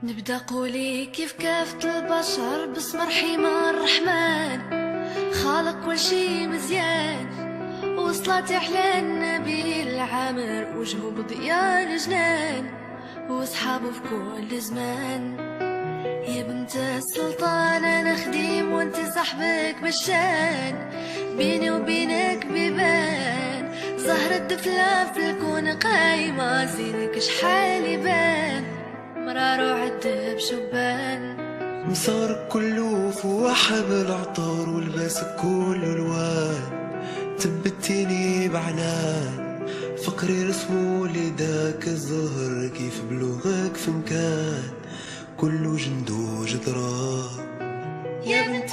نبدا قولي كيف كافة البشر باسم رحيم الرحمن، خالق كل شي مزيان، وصلات احلى النبي العامر، وجهه بضياء الجنان، وصحابه في كل زمان. يا بنت السلطان انا خديم وانت صاحبك بالشان، بيني وبينك بيبان زهرة دفلة في الكون قايمة، زينك شحال يبان مرار وعد بشبان. مسارك كله فواحة بالعطار ولباسك كله الوان، تبتيني بعنان فقري رسمو لداك الزهر، كيف بلوغك في مكان كله جندو جدران. يا بنت